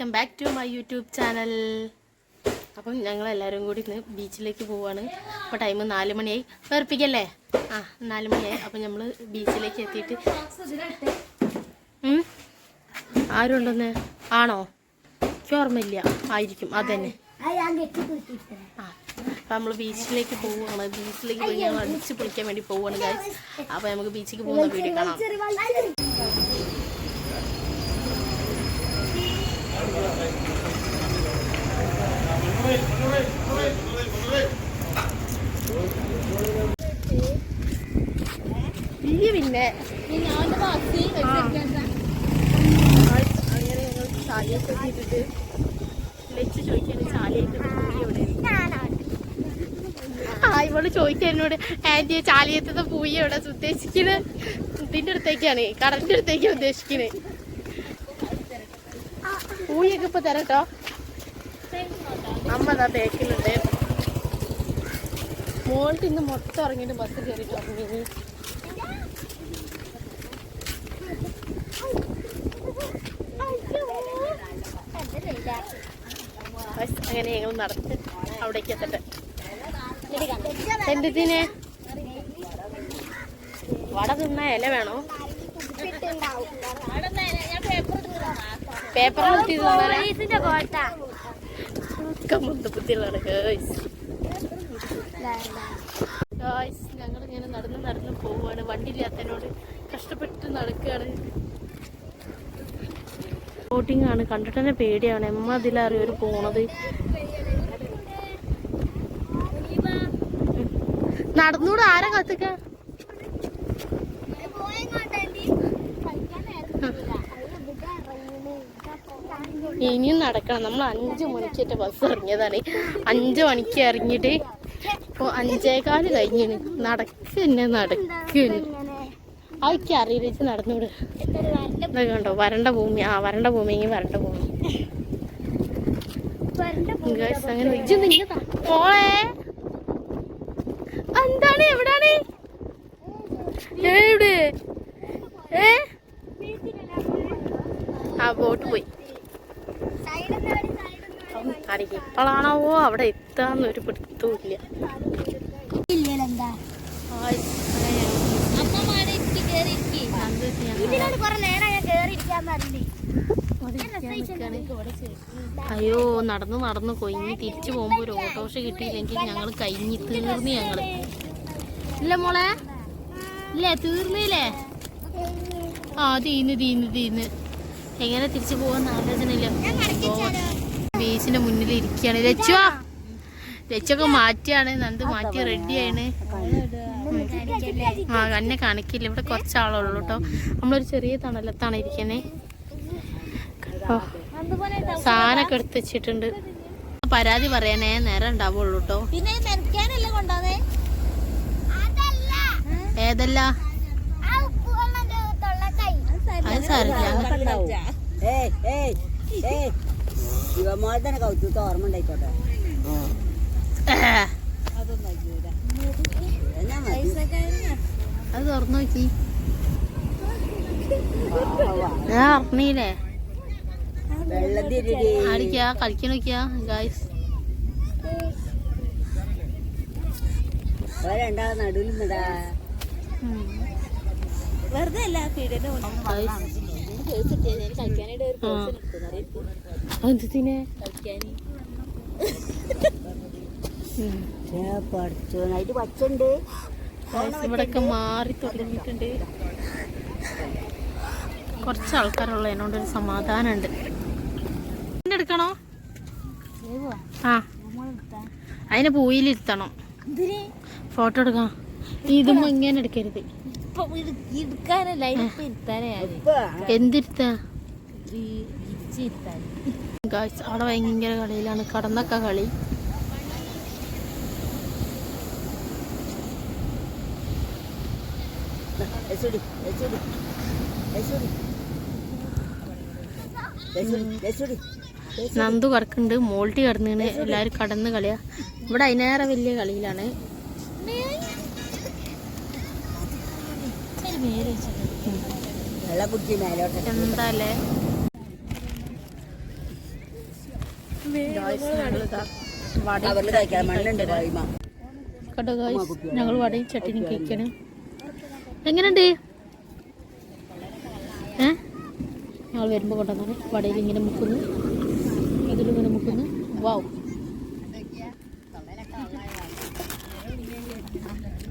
Welcome back to my YouTube channel. അപ്പം ഞങ്ങളെല്ലാവരും കൂടി ഇന്ന് ബീച്ചിലേക്ക് പോവുകയാണ്. അപ്പോൾ ടൈം 4 മണിയായി. വേർപ്പിക്കല്ലേ? 4 മണിയായി. അപ്പം നമ്മൾ ബീച്ചിലേക്ക് എത്തിയിട്ട് ആരും ഉണ്ടെന്ന് ആണോ? എനിക്ക് ഓർമ്മയില്ല. ആയിരിക്കും അതന്നെ. അപ്പം നമ്മൾ ബീച്ചിലേക്ക് പോവുകയാണ്. ബീച്ചിലേക്ക് പോയി ഞങ്ങൾ അടിച്ച് പൊളിക്കാൻ വേണ്ടി പോവുകയാണ് ഗൈസ്. അപ്പോൾ നമുക്ക് ബീച്ചിലേക്ക് പോകുന്ന വീഡിയോ കാണാം. പിന്നെ അങ്ങനെ ഞങ്ങൾ ചാലിയൊക്കെ എത്തിയിട്ടിട്ട് ലച്ച് ചോദിക്കാൻ ചാലിയൊക്കെ പൂയി എവിടെ? ഇവള് ചോദിക്കാൻ എന്നോട് ആന്റിയെ ചാലിയത്തെ പൂയി എവിടെ ഉദ്ദേശിക്കുന്നത്? ഇതിന്റെ അടുത്തേക്കാണ്, കടലിന്റെ അടുത്തേക്കാണ് ഉദ്ദേശിക്കുന്നത്. പൂയൊക്കെ ഇപ്പൊ തരട്ടോ. അമ്മ അതാ ബേക്കിലുണ്ട്. മോൾക്ക് ഇന്ന് മൊത്തം ഇറങ്ങിയിട്ട് ബസ് കയറിയിട്ട് ഇറങ്ങി. അങ്ങനെ ഞങ്ങൾ നടത്ത് അവിടേക്ക് എത്തട്ടെ. എന്തിന് വട തിന്ന ഇല വേണോ? പേപ്പർ ബുദ്ധികളാണ് ഞങ്ങളിങ്ങനെ നടന്ന് പോവുകയാണ്. വണ്ടി ഇല്ലാത്തതിനോട് കഷ്ടപ്പെട്ട് നടക്കുകയാണ്. ബോട്ടിംഗ് ആണ്. കണ്ടിട്ട് തന്നെ പേടിയാണ്. എമ്മ അതിലറിയ ഒരു പോണത്. നടന്നൂടെ? ആരാ കത്തിക്ക? ഇനിയും നടക്കണം. നമ്മൾ 5 മണിക്കേറ്റ ബസ് ഇറങ്ങിയതാണ്. 5 മണിക്ക് ഇറങ്ങിയിട്ട് ഇപ്പോൾ 5:15 കഴിഞ്ഞാണ്. നടക്കുന്നു അതൊക്കെ അറിയിച്ച് നടന്നൂട്. ഇതൊക്കെ കണ്ടോ വരണ്ട ഭൂമി. വരണ്ട ഭൂമി വരണ്ട ഭൂമി. അങ്ങനെ പോളെ എന്താണ്? എവിടാണ്? എവിടെ? ബോട്ട് പോയി. ഇപ്പോഴാണോ അവിടെ എത്താന്നൊരു പിടുത്തവും ഇല്ല. അയ്യോ നടന്നു കൊയിഞ്ഞ് തിരിച്ചു പോകുമ്പോ ഒരു ഓട്ടോറിക്ഷ കിട്ടിയില്ലെങ്കിൽ ഞങ്ങൾ കഴിഞ്ഞ് തീർന്നു. ഞങ്ങള് ഇല്ല മോളെ, ഇല്ലേ തീർന്നില്ലേ? തീന്ന് എങ്ങനെ തിരിച്ചു പോവാന്ന് ആലോചനയില്ല. ബീച്ചിന്റെ മുന്നിൽ ഇരിക്കുകയാണ്. ലച്ചൊക്കെ മാറ്റിയാണ്. നന്ദു മാറ്റി റെഡിയാണ്. കണ്ണെ കാണിക്കില്ല. ഇവിടെ കുറച്ചാളുള്ളൂ കേട്ടോ. നമ്മളൊരു ചെറിയ തണലത്താണ് ഇരിക്കുന്നത്. സാധനമൊക്കെ എടുത്ത് വെച്ചിട്ടുണ്ട്. പരാതി പറയാനേ നേരം ഉണ്ടാവുള്ളൂ കേട്ടോ. ഏതല്ല അത് സാരില്ല. അത് തുറന്നു നോക്കി. ഞാൻ അറിഞ്ഞില്ലേ? ആടിക്കാ കളിക്കാൻ നോക്കിയാ ഗായ്സ്. വെറുതെ അല്ല ഇവിടൊക്കെ മാറി തുടങ്ങിയിട്ടുണ്ട്. കുറച്ച് ആൾക്കാരുള്ള എന്നോടൊരു സമാധാനം ഉണ്ട്. എടുക്കണോ? അതിനെ പൂയിലിരുത്തണം. ഫോട്ടോ എടുക്കണം. ഇതുമ്പോ ഇങ്ങനെ എടുക്കരുത്. എന്തിരുത്താ? അവിടെ ഭയങ്കര കളിയിലാണ്. കടന്നൊക്കെ കളി. നന്ദു കിടക്കുന്നുണ്ട്. മോൾട്ടി കിടന്നിന്. എല്ലാരും കടന്ന് കളിയാ. ഇവിടെ അതിനേറെ വലിയ കളിയിലാണ്. എന്താല്ലേ ഞങ്ങൾ വടയും ചട്ടിനി കഴിക്കണം. എങ്ങനെയുണ്ട്? ഞങ്ങൾ വരുമ്പോൾ കൊണ്ടുവന്നാണ്. വടയിൽ ഇങ്ങനെ മുക്കുന്നു, ഇതിലിങ്ങനെ മുക്കുന്നു. വാവ്,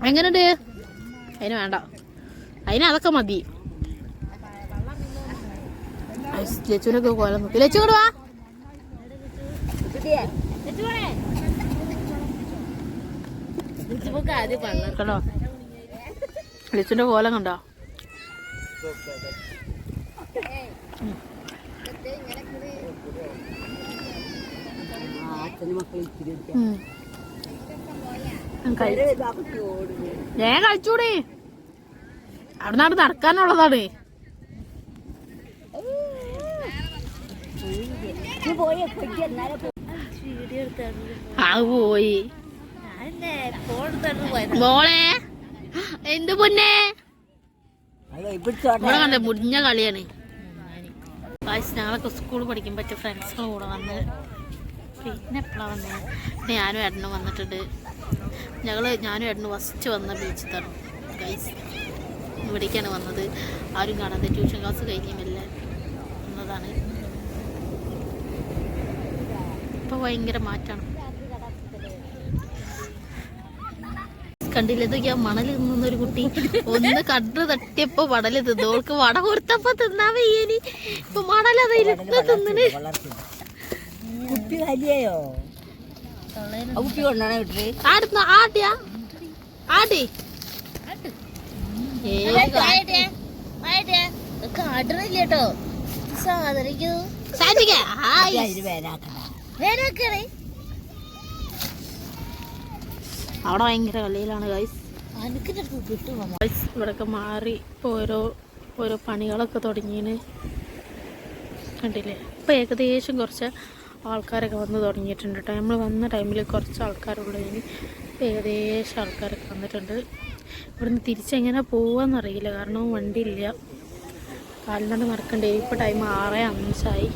എങ്ങനെയുണ്ട്? അതിന് വേണ്ട, അതിന് അതൊക്കെ മതി. ലച്ചുവിനൊക്കെ കോലം നോക്കി. ലച്ചു കൊണ്ട് വാ. കണ്ടോ ലച്ചുവിന്റെ കോലം കണ്ടോ? ഞാൻ കഴിച്ചൂടെ, അവിടെ നാട് നടക്കാനുള്ളതാണ്. അത് പോയി മോളെ. എന്ത് പൊന്നെ ഇവിടെ കണ്ടേ മുടിഞ്ഞ കളിയാണ്. ഞങ്ങളൊക്കെ സ്കൂളിൽ പഠിക്കും പറ്റിയ ഫ്രണ്ട്സിൻ്റെ കൂടെ വന്ന്. പിന്നെ എപ്പോഴാണ് വന്നത്? പിന്നെ ഞാനും ഏട്ടനും വന്നിട്ടുണ്ട്. ഞാനും ഏട്ടനും ഫസ്റ്റ് വന്ന ബീച്ചിൽ തന്നെ ഗൈസ്. ഇവിടേക്കാണ് വന്നത്. ആരും കാണാതെ ട്യൂഷൻ ക്ലാസ് കഴിഞ്ഞില്ല എന്നതാണ്. ഇപ്പൊ ഭയങ്കര മാറ്റാണ്. കണ്ടില്ല, ഇതൊക്കെ ആ മണൽ തിന്നൊരു കുട്ടി ഒന്ന് കണ്ണ് തട്ടിയപ്പോ മണല് തിന്നു. ഓൾക്ക് വട കൊടുത്തപ്പോ തിന്നാ വയ്യേനി. ഇപ്പൊ മണലത് ഇരുന്ന് തിന്നിന്. കാട്ടണില്ലേട്ടോ സാധനിക്കൂ. അവിടെ ഭയങ്കര കളിയിലാണ് ഗൈസ്. ഇവിടെയൊക്കെ മാറി ഇപ്പോൾ ഓരോ പണികളൊക്കെ തുടങ്ങിയാണ്. കണ്ടില്ലേ? ഇപ്പം ഏകദേശം കുറച്ച് ആൾക്കാരൊക്കെ വന്ന് തുടങ്ങിയിട്ടുണ്ട് കേട്ടോ. നമ്മൾ വന്ന ടൈമിൽ കുറച്ച് ആൾക്കാരുള്ളതിന് ഇപ്പം ഏകദേശം ആൾക്കാരൊക്കെ വന്നിട്ടുണ്ട്. ഇവിടുന്ന് തിരിച്ചെങ്ങനെ പോവാന്നറിയില്ല, കാരണം വണ്ടി ഇല്ല. കാലിനോട് നടക്കണ്ടേ. ഇപ്പോൾ ടൈം 6:05.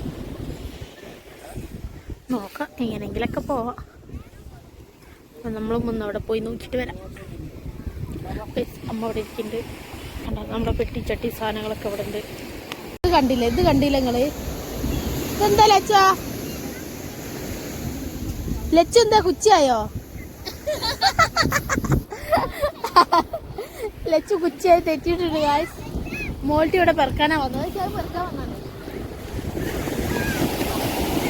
നോക്കാം, എങ്ങനെയെങ്കിലൊക്കെ പോവാം. അപ്പം നമ്മളും ഒന്ന് അവിടെ പോയി നോക്കിയിട്ട് വരാം. അമ്മ അവിടെ ഇരിക്കുന്നുണ്ട്. കണ്ടോ നമ്മുടെ പെട്ടി ചട്ടി സാധനങ്ങളൊക്കെ അവിടെ ഉണ്ട്. ഇത് കണ്ടില്ല നിങ്ങള്? ഇതെന്താ ലച്ചു എന്താ കുച്ചിയായോ? ലച്ചു കുച്ചിയായി തെറ്റിയിട്ടുണ്ട് ഗായ്സ്. മോൾട്ടി ഇവിടെ പെറുക്കാനാ വന്നത്. പെറുക്കാൻ വന്നാണ്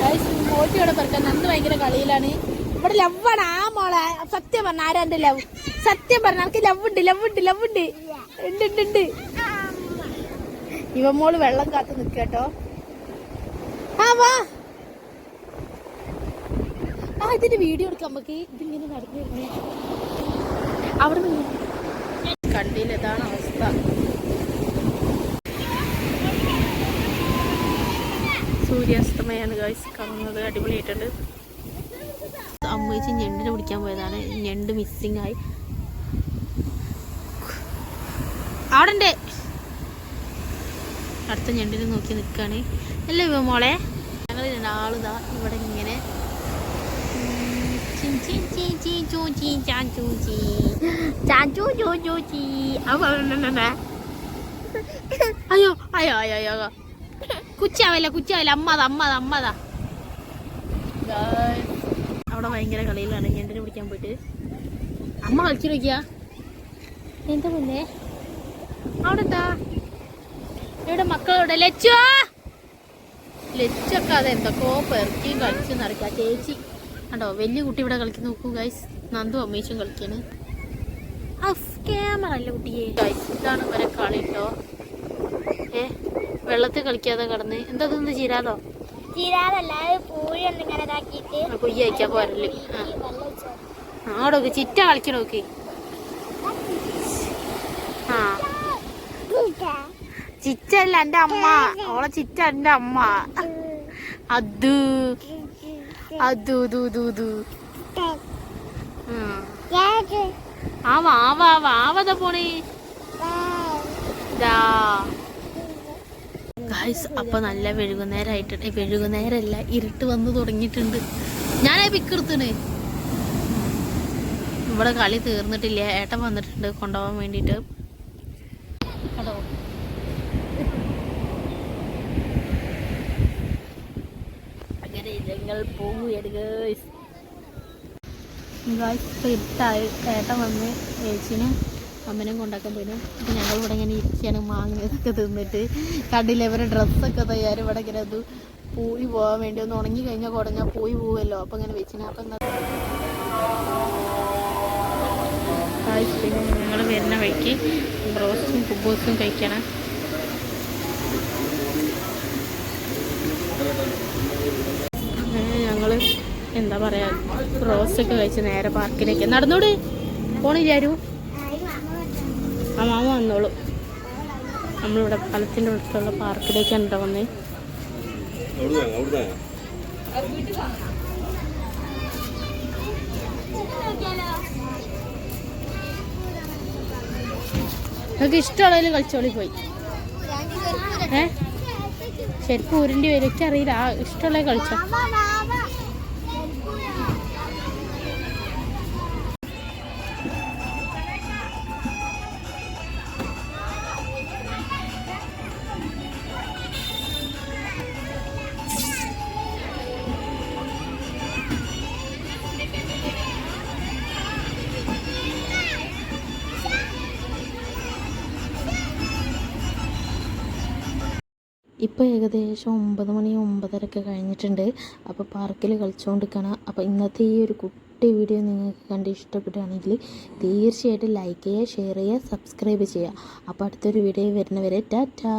ഗായ്സ്. മോൾട്ടി ഇവിടെ പെറുക്കാൻ അന്ന് ഭയങ്കര കളിയിലാണ്. ഇവിടെ ലവാണ് ആ മോളെ. സത്യം പറഞ്ഞ ആരാ എന്റെ ലവ്? സത്യം പറഞ്ഞ എനിക്ക് ലവുണ്ട്. ഉണ്ട്. ഇവ മോള് വെള്ളം കാത്തു നിൽക്കട്ടോ. വാ. ഇതിന്റെ വീഡിയോ എടുക്കാം നമുക്ക്. ഇതിങ്ങനെ നടന്നു വരുന്നേ അവിടെ നിന്ന് കണ്ടില്ല. ഇതാണ് അവസ്ഥ. സൂര്യാസ്തമയാണ് ഗൈസ് കാണുന്നത്. അടിപൊളിയായിട്ടുണ്ട്. അമ്മേച്ചി ഞണ്ടിനെ പിടിക്കാൻ പോയതാണ്. ഞണ്ട് മിസ്സിങ് ആയി. അവിടെ ഉണ്ട്. അടുത്ത ഞണ്ടിനെ നോക്കി നിൽക്കുകയാണ്. അല്ലേ ഇവ മോളെ? ഞങ്ങൾ രണ്ടാളിതാ ഇവിടെ ഇങ്ങനെ അയ്യോ കുച്ചാവല്ല. അമ്മതാ. അവിടെ ഭയങ്കര കളിയിലാണ്. ഞണ്ടിനെ പിടിക്കാൻ പോയിട്ട് അമ്മ കളിച്ചു നോക്കിയാ. എന്താ മുന്നേ അവിടെ എന്താ? ഇവിടെ മക്കളോടെ ലച്ചൊക്കെ അതെന്തൊക്കെയോ പെറുക്കിയും കളിച്ചു നടക്കുക. ചേച്ചി കണ്ടോ വലിയ കുട്ടി ഇവിടെ കളിക്കുന്ന നോക്കൂ ഗൈസ്. നന്ദു അമ്മേച്ചും കളിക്കാണ്. ക്യാമറ അല്ല കുട്ടിയെ ഗൈസ്. ഇതാണ് ഇവരെ കളി കേട്ടോ. വെള്ളത്തിൽ കളിക്കാതെ കിടന്ന് എന്താ തിന്ന് ചീരാതോ? പൊയ്യ അയക്കാൻ പോരല്ലേ? ആടോക്ക് ചിറ്റ കളിക്കണോക്ക്. ചിറ്റല്ല എന്റെ അമ്മ. ഓളെ ചിറ്റ എന്റെ അമ്മ. ആവാ പോണേ. ഗായ്സ് അപ്പോൾ നല്ല വൈകുന്നേരമായിട്ടുണ്ട്. വൈകുന്നേരമല്ല, ഇരുട്ട് വന്ന് തുടങ്ങിയിട്ടുണ്ട്. ഞാനാ പിക്കെടുത്തണ്. ഇവിടെ കളി തീർന്നിട്ടില്ല. ഏട്ടൻ വന്നിട്ടുണ്ട് കൊണ്ടുപോകാൻ വേണ്ടിയിട്ട്. കേട്ടോ അങ്ങനെ ഞങ്ങൾ പോവുകയാണ് ഗായ്സ്. ഇപ്പോൾ ഇരുട്ടായി. ഏട്ടൻ വന്ന് ചേച്ചിനും അമ്മനും കൊണ്ടാക്കാൻ പോയിന്. അപ്പം ഞങ്ങളിവിടെ ഇങ്ങനെ ഇരിക്കുകയാണ് മാങ്ങയൊക്കെ തിന്നിട്ട്. കണ്ടില്ല ഇവരെ ഡ്രസ്സൊക്കെ തയ്യാറ് ഇവിടെ ഇങ്ങനെ അത് പോയി പോകാൻ വേണ്ടി ഒന്ന് ഉണങ്ങി കഴിഞ്ഞാൽ കുടഞ്ഞാൽ പോയി പോവുമല്ലോ. അപ്പം ഇങ്ങനെ വെച്ചിന്. അപ്പം പിന്നെ ഞങ്ങൾ വരുന്ന വഴിക്ക് റോസ്റ്റും കുബൂസും കഴിക്കണം. അങ്ങനെ ഞങ്ങൾ എന്താ പറയുക റോസ്റ്റൊക്കെ കഴിച്ച് നേരെ പാർക്കിലേക്ക് നടന്നോട് പോണില്ലാരും. ആ മാമ വന്നോളൂ. നമ്മളിവിടെ പാലത്തിൻ്റെ അടുത്തുള്ള പാർക്കിലേക്കാണ് കേട്ടോ വന്നേ. നിങ്ങൾക്ക് ഇഷ്ടമുള്ളതിലും കളിച്ചോളി പോയി. ശരിക്കും ഉരുണ്ടി വരും. എനിക്കറിയില്ല. ഇഷ്ടമുള്ള കളിച്ചോ. ഇപ്പോൾ ഏകദേശം 9 മണി 9:30 കഴിഞ്ഞിട്ടുണ്ട്. അപ്പോൾ പാർക്കിൽ കളിച്ചുകൊണ്ടിരിക്കണം. അപ്പോൾ ഇന്നത്തെ ഈ ഒരു കുട്ടി വീഡിയോ നിങ്ങൾക്ക് കണ്ട് ഇഷ്ടപ്പെടുകയാണെങ്കിൽ തീർച്ചയായിട്ടും ലൈക്ക് ചെയ്യുക, ഷെയർ ചെയ്യുക, സബ്സ്ക്രൈബ് ചെയ്യുക. അപ്പോൾ അടുത്തൊരു വീഡിയോ വരുന്നവരെ ടാറ്റാ.